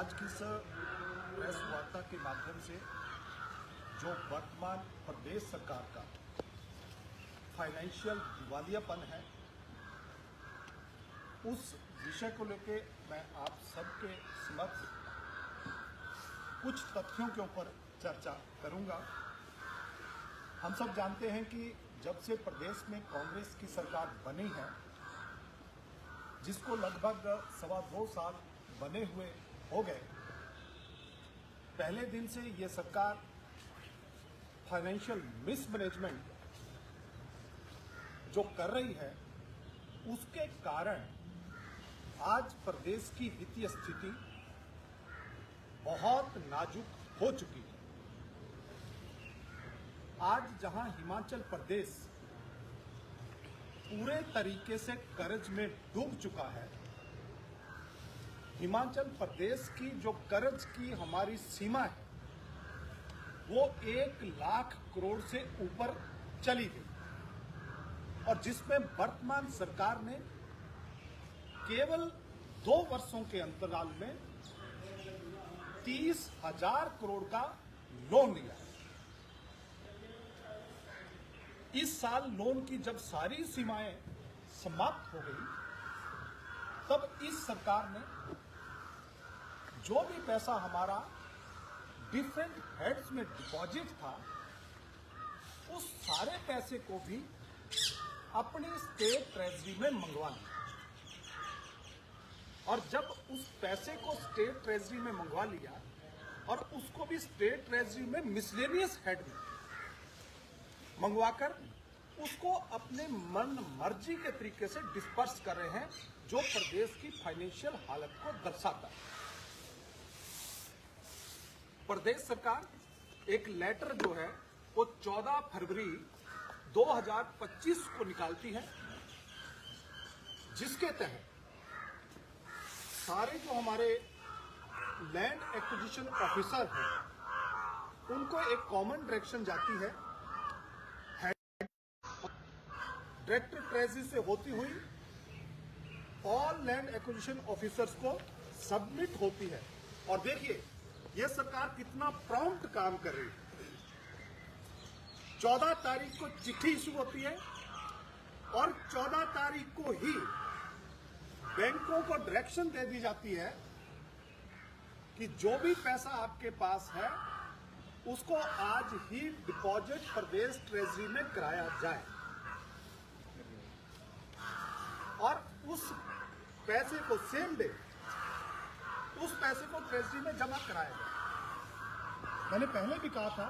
आज की इस प्रेस वार्ता के माध्यम से जो वर्तमान प्रदेश सरकार का फाइनेंशियल दिवालियापन है, उस विषय को लेकर मैं आप सबके समक्ष कुछ तथ्यों के ऊपर चर्चा करूंगा। हम सब जानते हैं कि जब से प्रदेश में कांग्रेस की सरकार बनी है, जिसको लगभग 2.25 साल बने हुए हो गए, पहले दिन से ये सरकार फाइनेंशियल मिसमैनेजमेंट जो कर रही है, उसके कारण आज प्रदेश की वित्तीय स्थिति बहुत नाजुक हो चुकी है। आज जहां हिमाचल प्रदेश पूरे तरीके से कर्ज में डूब चुका है, हिमाचल प्रदेश की जो कर्ज की हमारी सीमा है वो 1 लाख करोड़ से ऊपर चली गई, और जिसमें वर्तमान सरकार ने केवल 2 वर्षों के अंतराल में 30,000 करोड़ का लोन लिया है। इस साल लोन की जब सारी सीमाएं समाप्त हो गई, तब इस सरकार ने जो भी पैसा हमारा डिफरेंट हेड्स में डिपॉजिट था, उस सारे पैसे को भी अपनी स्टेट ट्रेजरी में मंगवा लिया। और जब उस पैसे को स्टेट ट्रेजरी में मंगवा लिया और उसको भी स्टेट ट्रेजरी में मिसलेनियस हेड में मंगवाकर उसको अपने मन मर्जी के तरीके से डिस्पर्स कर रहे हैं, जो प्रदेश की फाइनेंशियल हालत को दर्शाता है। प्रदेश सरकार एक लेटर जो है वो 14 फरवरी 2025 को निकालती है, जिसके तहत सारे जो हमारे लैंड एक्विजिशन ऑफिसर हैं, उनको एक कॉमन डायरेक्शन जाती है डायरेक्टर ट्रेजरी से होती हुई ऑल लैंड एक्विजिशन ऑफिसर्स को सबमिट होती है। और देखिए यह सरकार कितना प्रॉम्प्ट काम कर रही है। 14 तारीख को चिट्ठी इशू होती है और 14 तारीख को ही बैंकों को डायरेक्शन दे दी जाती है कि जो भी पैसा आपके पास है उसको आज ही डिपॉजिट प्रदेश ट्रेजरी में कराया जाए, और उस पैसे को सेम डे उस पैसे को ट्रेजरी में जमा कराया जाए। मैंने पहले भी कहा था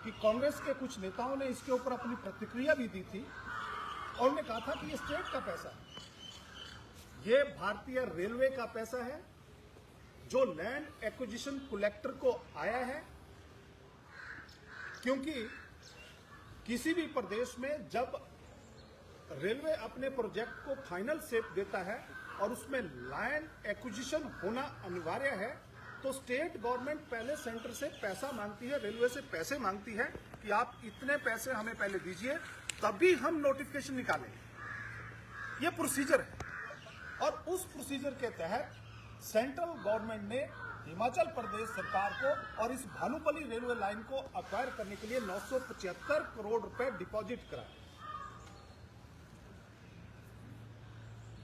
कि कांग्रेस के कुछ नेताओं ने इसके ऊपर अपनी प्रतिक्रिया भी दी थी, और उन्होंने कहा था कि ये स्टेट का पैसा है, ये भारतीय रेलवे का पैसा है जो लैंड एक्विजिशन कलेक्टर को आया है। क्योंकि किसी भी प्रदेश में जब रेलवे अपने प्रोजेक्ट को फाइनल शेप देता है और उसमें लैंड एक्विजिशन होना अनिवार्य है, तो स्टेट गवर्नमेंट पहले सेंटर से पैसा मांगती है, रेलवे से पैसे मांगती है कि आप इतने पैसे हमें पहले दीजिए, तभी हम नोटिफिकेशन निकालेंगे। ये प्रोसीजर है, और उस प्रोसीजर के तहत सेंट्रल गवर्नमेंट ने हिमाचल प्रदेश सरकार को और इस भानुपल्ली रेलवे लाइन को अक्वायर करने के लिए 975 करोड़ रुपए डिपॉजिट कराए।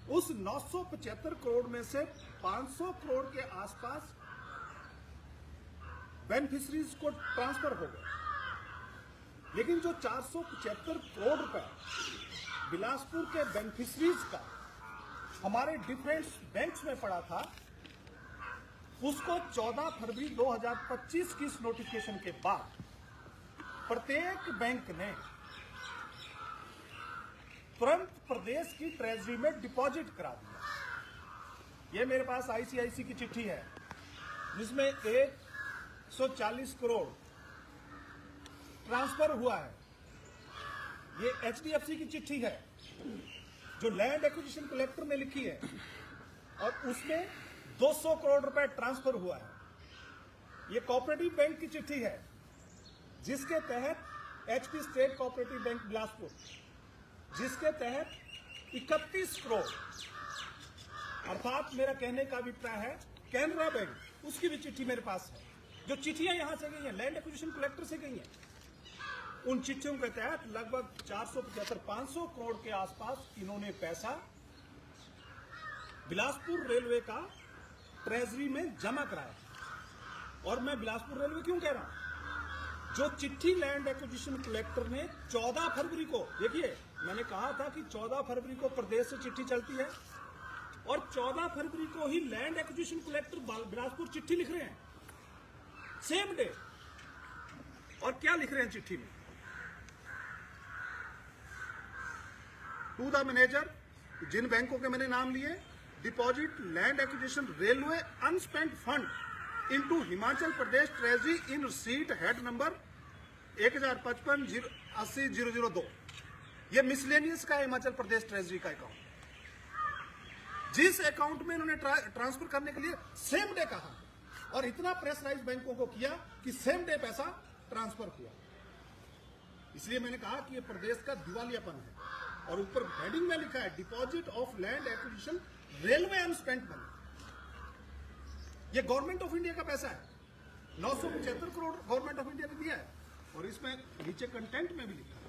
उस 975 करोड़ में से 500 करोड़ के आसपास बेनिफिशरीज को ट्रांसफर हो गए, लेकिन जो 475 करोड़ रुपए बिलासपुर के बेनिफिशरीज का हमारे डिफरेंट बैंक्स में पड़ा था, उसको 14 फरवरी 2025 की इस नोटिफिकेशन के बाद प्रत्येक बैंक ने तुरंत प्रदेश की ट्रेजरी में डिपॉजिट करा दिया। ये मेरे पास आईसीआईसी की चिट्ठी है, जिसमें 140 करोड़ ट्रांसफर हुआ है। ये एचडीएफसी की चिट्ठी है जो लैंड एक्विजिशन कलेक्टर ने लिखी है, और उसमें 200 करोड़ रुपए ट्रांसफर हुआ है। ये कोऑपरेटिव बैंक की चिट्ठी है, जिसके तहत HP state cooperative bank Bilaspur, जिसके तहत 31 करोड़, अर्थात मेरा कहने का अभिप्राय है कैनरा बैंक, उसकी भी चिट्ठी मेरे पास है। जो चिट्ठियां यहां से गई हैं, लैंड एक्विजिशन कलेक्टर से गई हैं, उन चिट्ठियों के तहत लगभग 475-500 करोड़ के आसपास इन्होंने पैसा बिलासपुर रेलवे का ट्रेजरी में जमा कराया। और मैं बिलासपुर रेलवे क्यों कह रहा हूं? जो चिट्ठी लैंड एक्विजिशन कलेक्टर ने 14 फरवरी को, देखिए मैंने कहा था कि 14 फरवरी को प्रदेश से चिट्ठी चलती है, और 14 फरवरी को ही लैंड एक्विजिशन कलेक्टर बिलासपुर चिट्ठी लिख रहे हैं, सेम डे। और क्या लिख रहे हैं चिट्ठी में? टू द मैनेजर, जिन बैंकों के मैंने नाम लिए, deposit land acquisition railway unspent fund into Himachal Pradesh treasury in receipt head number 1055-80-002। ये मिसलेनियस का हिमाचल प्रदेश ट्रेजरी का अकाउंट, जिस अकाउंट में इन्होंने ट्रांसफर करने के लिए सेम डे कहा, और इतना प्रेशराइज बैंकों को किया कि सेम डे पैसा ट्रांसफर किया। इसलिए मैंने कहा कि ये प्रदेश का दिवालियापन है। और ऊपर हेडिंग में लिखा है deposit of land acquisition railway unspent money. ये गवर्नमेंट ऑफ इंडिया का पैसा है, 975 करोड़ गवर्नमेंट ऑफ इंडिया ने दिया है। और इसमें नीचे कंटेंट में भी लिखा है,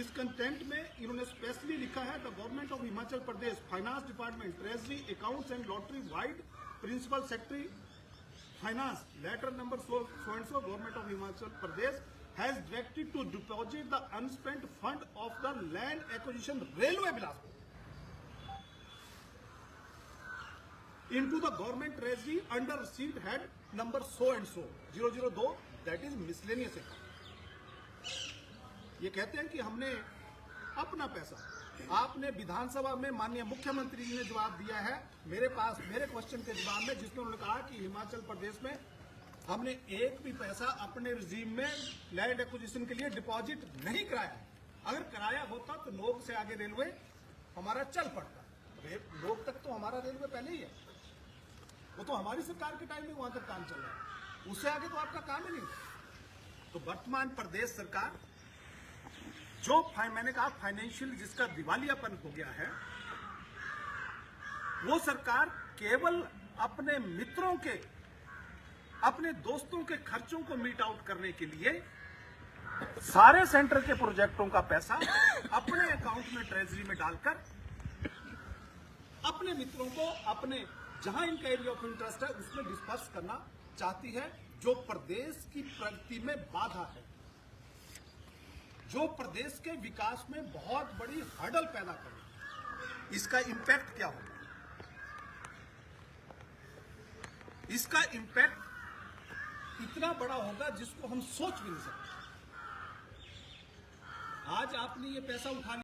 इस कंटेंट में इन्होंने स्पेशली लिखा है the government of Himachal Pradesh finance department treasury accounts and lottery vide principal secretary finance letter number so and so government of Himachal Pradesh has directed to deposit the unspent fund of the land acquisition railway Bilaspur into the government treasury under receipt head number so and so 002, that is miscellaneous account। ये कहते हैं कि हमने अपना पैसा, आपने विधानसभा में माननीय मुख्यमंत्री जी ने जवाब दिया है मेरे पास, मेरे क्वेश्चन के जवाब में, जिसमें उन्होंने कहा कि हिमाचल प्रदेश में हमने एक भी पैसा अपने रिजीम में लैंड एक्विजिशन के लिए डिपॉजिट नहीं कराया है। अगर कराया होता तो नोक से आगे रेलवे हमारा चल पड़ता। नोक तक तो हमारा रेलवे पहले ही है, वो तो हमारी सरकार के टाइम में वहां तक काम चल रहा है, उससे आगे तो आपका काम ही नहीं। तो वर्तमान प्रदेश सरकार जो मैंने कहा फाइनेंशियल जिसका दिवालियापन हो गया है, वो सरकार केवल अपने मित्रों के, अपने दोस्तों के खर्चों को मीट आउट करने के लिए सारे सेंटर के प्रोजेक्टों का पैसा अपने अकाउंट में ट्रेजरी में डालकर अपने मित्रों को, अपने जहां इनका एरिया ऑफ इंटरेस्ट है उसमें डिस्पर्स करना चाहती है, जो प्रदेश की प्रगति में बाधा है, जो प्रदेश के विकास में बहुत बड़ी हर्डल पैदा करे। इसका इंपैक्ट क्या होगा? इसका इंपैक्ट इतना बड़ा होगा जिसको हम सोच भी नहीं सकते। आज आपने ये पैसा उठा लिया।